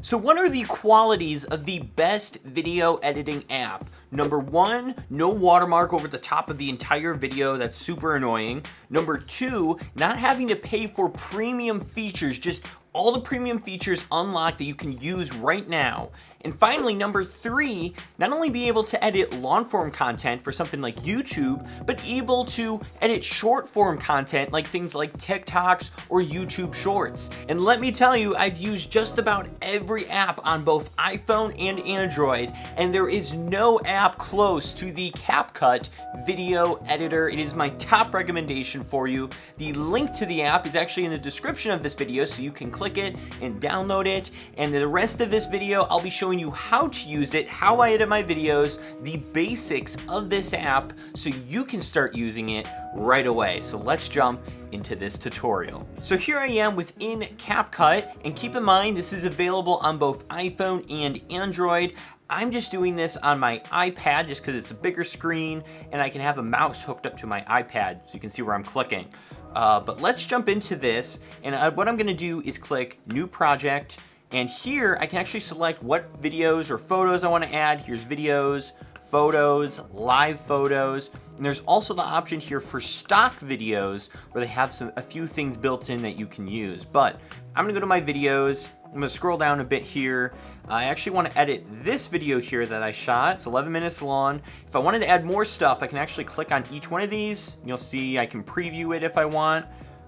So what are the qualities of the best video editing app? Number one, no watermark over the top of the entire video. That's super annoying. Number two, not having to pay for premium features, just all the premium features unlocked that you can use right now. And finally, number three, not only be able to edit long form content for something like YouTube, but able to edit short form content like things like TikToks or YouTube Shorts. And let me tell you, I've used just about every app on both iPhone and Android, and there is no app close to the CapCut video editor. It is my top recommendation for you. The link to the app is actually in the description of this video, so you can click it and download it. And the rest of this video, I'll be showing you how to use it, how I edit my videos, the basics of this app, so you can start using it right away. So let's jump into this tutorial. So here I am within CapCut, and keep in mind this is available on both iPhone and Android. I'm just doing this on my iPad just because it's a bigger screen and I can have a mouse hooked up to my iPad so you can see where I'm clicking. But let's jump into this, and what I'm gonna do is click New Project, and here I can actually select what videos or photos I wanna add. Here's videos, photos, live photos, and there's also the option here for stock videos where they have a few things built in that you can use. But I'm gonna go to my videos, I'm gonna scroll down a bit here. I actually wanna edit this video here that I shot. It's 11 minutes long. If I wanted to add more stuff, I can actually click on each one of these. You'll see I can preview it if I want.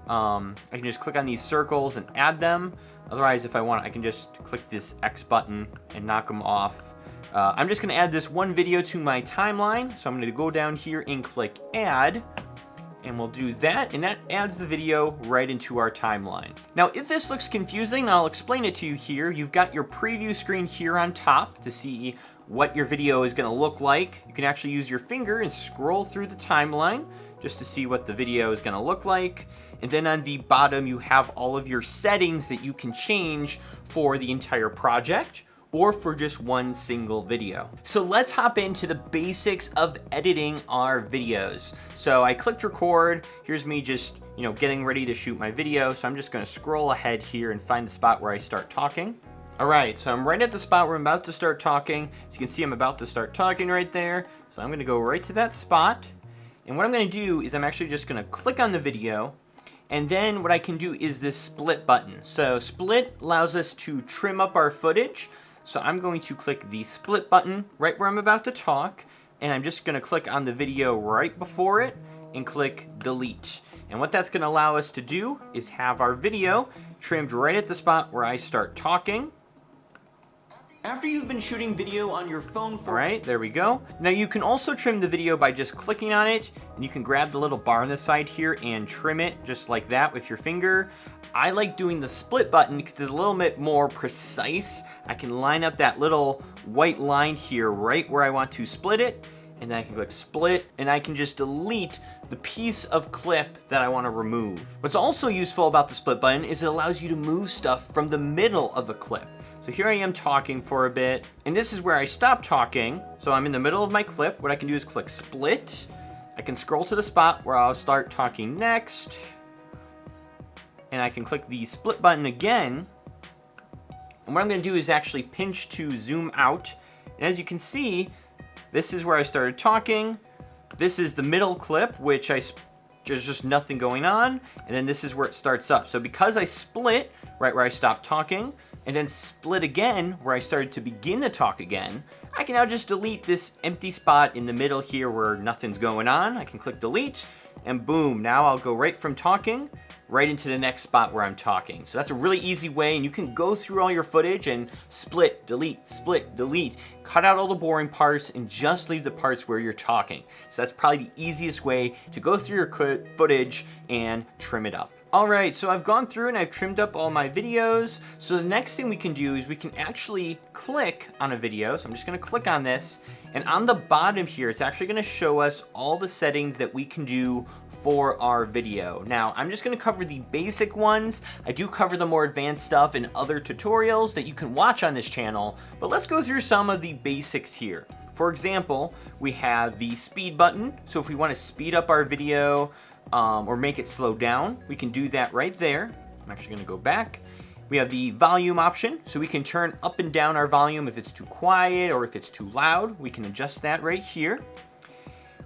I can just click on these circles and add them. Otherwise, if I want, I can just click this X button and knock them off. I'm just gonna add this one video to my timeline. So I'm gonna go down here and click Add. And we'll do that, and that adds the video right into our timeline. Now, if this looks confusing, I'll explain it to you here. You've got your preview screen here on top to see what your video is gonna look like. You can actually use your finger and scroll through the timeline just to see what the video is gonna look like. And then on the bottom, you have all of your settings that you can change for the entire project or for just one single video. So let's hop into the basics of editing our videos. So I clicked record. Here's me just, getting ready to shoot my video. So I'm just gonna scroll ahead here and find the spot where I start talking. All right, so I'm right at the spot where I'm about to start talking. As you can see, I'm about to start talking right there. So I'm gonna go right to that spot. And what I'm gonna do is I'm actually just gonna click on the video, and then what I can do is this split button. So split allows us to trim up our footage. So I'm going to click the split button right where I'm about to talk, and I'm just gonna click on the video right before it and click delete. And what that's gonna allow us to do is have our video trimmed right at the spot where I start talking. After you've been shooting video on your phone for... Right, there we go. Now you can also trim the video by just clicking on it, and you can grab the little bar on the side here and trim it just like that with your finger. I like doing the split button because it's a little bit more precise. I can line up that little white line here right where I want to split it, and then I can click split, and I can just delete the piece of clip that I want to remove. What's also useful about the split button is it allows you to move stuff from the middle of a clip. So here I am talking for a bit, and this is where I stop talking. So I'm in the middle of my clip. What I can do is click split. I can scroll to the spot where I'll start talking next, and I can click the split button again. And what I'm gonna do is actually pinch to zoom out. And as you can see, this is where I started talking. This is the middle clip, which there's just nothing going on. And then this is where it starts up. So because I split right where I stopped talking, and then split again where I started to begin to talk again, I can now just delete this empty spot in the middle here where nothing's going on. I can click delete, and boom, now I'll go right from talking right into the next spot where I'm talking. So that's a really easy way, and you can go through all your footage and split, delete, cut out all the boring parts and just leave the parts where you're talking. So that's probably the easiest way to go through your footage and trim it up. All right, so I've gone through and I've trimmed up all my videos. So the next thing we can do is we can actually click on a video. So I'm just gonna click on this, and on the bottom here, it's actually gonna show us all the settings that we can do for our video. Now, I'm just gonna cover the basic ones. I do cover the more advanced stuff in other tutorials that you can watch on this channel, but let's go through some of the basics here. For example, we have the speed button. So if we wanna speed up our video, or make it slow down, we can do that right there. I'm actually gonna go back. We have the volume option, so we can turn up and down our volume if it's too quiet or if it's too loud. We can adjust that right here.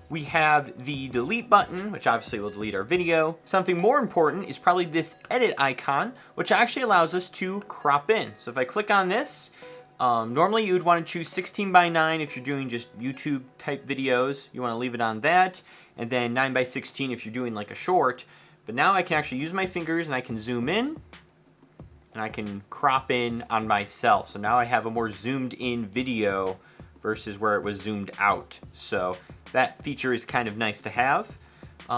We have the delete button, which obviously will delete our video. Something more important is probably this edit icon, which actually allows us to crop in. So if I click on this, normally you would want to choose 16:9 if you're doing just YouTube type videos. You want to leave it on that, and then 9:16 if you're doing like a short. But now I can actually use my fingers and I can zoom in and I can crop in on myself. So now I have a more zoomed in video versus where it was zoomed out. So that feature is kind of nice to have.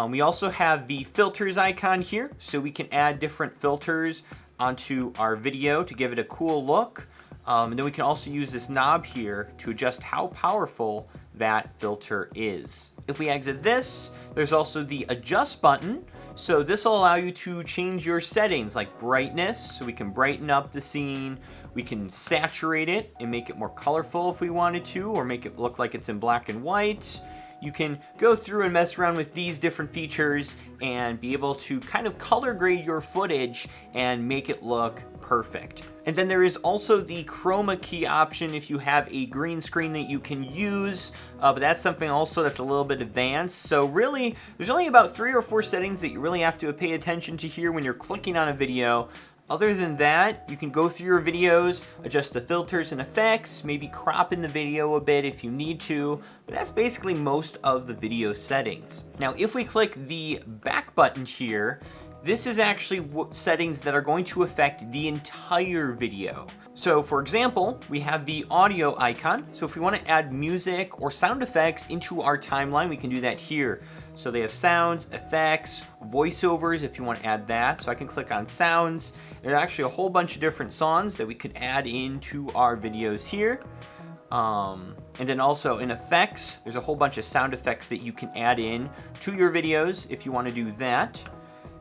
We also have the filters icon here, so we can add different filters onto our video to give it a cool look. And then we can also use this knob here to adjust how powerful that filter is. If we exit this, there's also the adjust button. So this will allow you to change your settings like brightness, so we can brighten up the scene. We can saturate it and make it more colorful if we wanted to, or make it look like it's in black and white. You can go through and mess around with these different features and be able to kind of color grade your footage and make it look perfect. And then there is also the chroma key option if you have a green screen that you can use, but that's something also that's a little bit advanced. So really, there's only about 3 or 4 settings that you really have to pay attention to here when you're clicking on a video. Other than that, you can go through your videos, adjust the filters and effects, maybe crop in the video a bit if you need to, but that's basically most of the video settings. Now, if we click the back button here, this is actually settings that are going to affect the entire video. So for example, we have the audio icon. So if we want to add music or sound effects into our timeline, we can do that here. So they have sounds, effects, voiceovers if you want to add that. So I can click on sounds. There's actually a whole bunch of different songs that we could add into our videos here. And then also in effects, there's a whole bunch of sound effects that you can add in to your videos if you want to do that.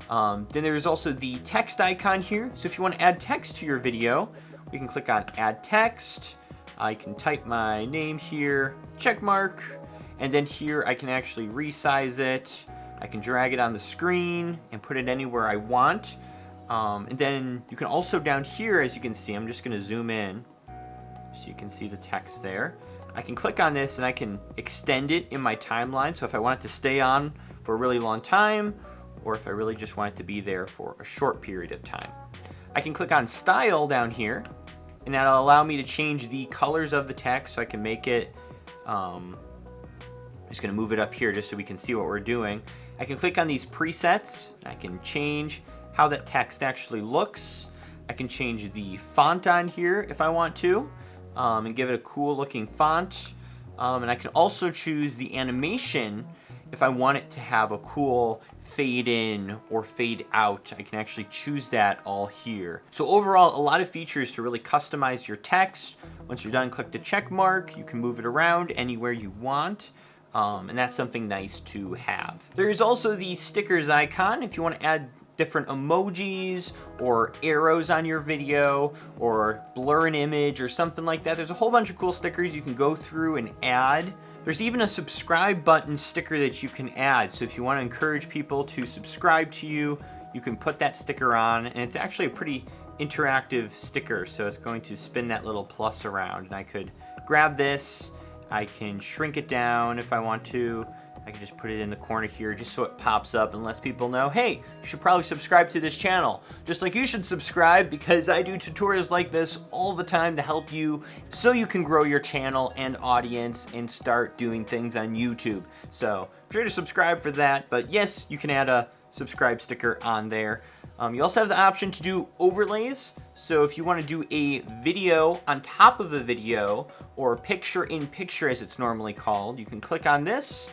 Then there's also the text icon here. So if you want to add text to your video, we can click on add text. I can type my name here, check mark. And then here I can actually resize it. I can drag it on the screen and put it anywhere I want. And then you can also down here, as you can see, I'm just going to zoom in so you can see the text there. I can click on this and I can extend it in my timeline. So if I want it to stay on for a really long time, or if I really just want it to be there for a short period of time. I can click on style down here, and that'll allow me to change the colors of the text. So I can make it, I'm just going to move it up here just so we can see what we're doing. I can click on these presets. I can change how that text actually looks. I can change the font on here if I want to, and give it a cool looking font. And I can also choose the animation if I want it to have a cool fade in or fade out. I can actually choose that all here. So overall, a lot of features to really customize your text. Once you're done, click the check mark. You can move it around anywhere you want. And that's something nice to have. There's also the stickers icon if you want to add different emojis or arrows on your video or blur an image or something like that. There's a whole bunch of cool stickers you can go through and add. There's even a subscribe button sticker that you can add. So if you want to encourage people to subscribe to you, you can put that sticker on, and it's actually a pretty interactive sticker. So it's going to spin that little plus around, and I could grab this. I can shrink it down if I want to. I can just put it in the corner here just so it pops up and lets people know, hey, you should probably subscribe to this channel. Just like you should subscribe, because I do tutorials like this all the time to help you so you can grow your channel and audience and start doing things on YouTube. So be sure to subscribe for that. But yes, you can add a subscribe sticker on there. You also have the option to do overlays. So if you want to do a video on top of a video, or picture in picture as it's normally called, you can click on this,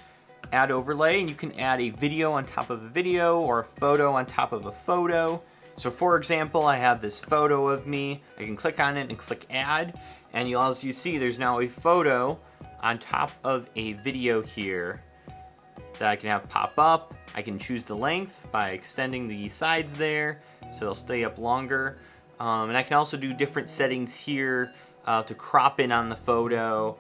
add overlay, and you can add a video on top of a video or a photo on top of a photo. So for example, I have this photo of me. I can click on it and click add, and as you see, there's now a photo on top of a video here that I can have pop up. I can choose the length by extending the sides there so it'll stay up longer. And I can also do different settings here to crop in on the photo,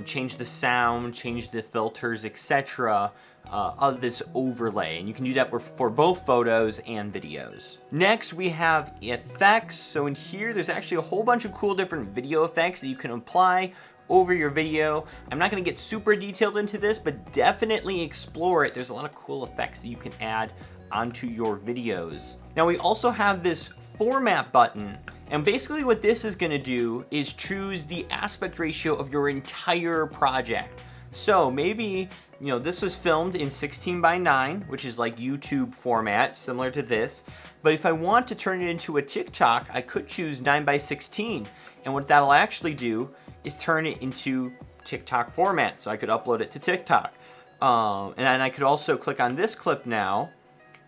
change the sound, change the filters, etc. Of this overlay, and you can do that for both photos and videos. Next, we have effects. So in here, there's actually a whole bunch of cool different video effects that you can apply over your video. I'm not going to get super detailed into this, but definitely explore it. There's a lot of cool effects that you can add onto your videos. Now we also have this format button, and basically what this is going to do is choose the aspect ratio of your entire project. So maybe, you know, this was filmed in 16:9, which is like YouTube format, similar to this. But if I want to turn it into a TikTok, I could choose 9:16. And what that'll actually do is turn it into TikTok format. So I could upload it to TikTok. And then I could also click on this clip now,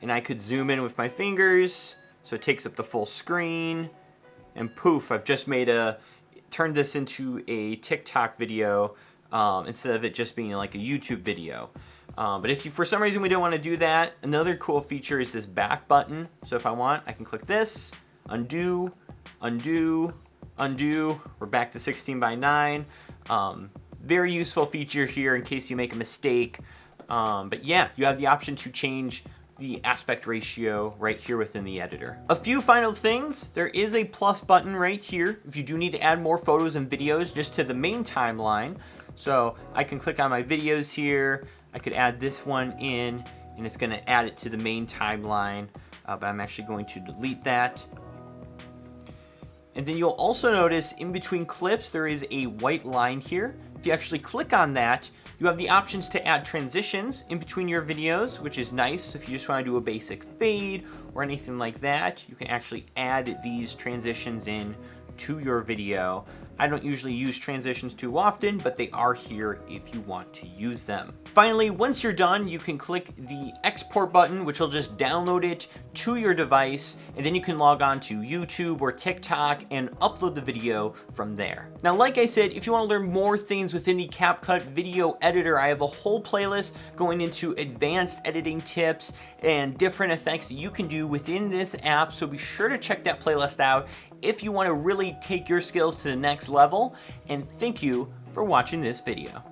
and I could zoom in with my fingers. So it takes up the full screen. And poof, I've just turned this into a TikTok video. Instead of it just being like a YouTube video. But if you, for some reason we don't want to do that, another cool feature is this back button. So if I want, I can click this, undo, undo, undo. We're back to 16:9. Very useful feature here in case you make a mistake. But yeah, you have the option to change the aspect ratio right here within the editor. A few final things. There is a plus button right here if you do need to add more photos and videos just to the main timeline. So I can click on my videos here. I could add this one in, and it's going to add it to the main timeline. But I'm actually going to delete that. And then you'll also notice in between clips there is a white line here. If you actually click on that, you have the options to add transitions in between your videos, which is nice. If you just want to do a basic fade or anything like that, you can actually add these transitions in to your video. I don't usually use transitions too often, but they are here if you want to use them. Finally, once you're done, you can click the export button, which will just download it to your device, and then you can log on to YouTube or TikTok and upload the video from there. Now, like I said, if you want to learn more things within the CapCut video editor, I have a whole playlist going into advanced editing tips and different effects that you can do within this app, so be sure to check that playlist out if you want to really take your skills to the next level. And thank you for watching this video.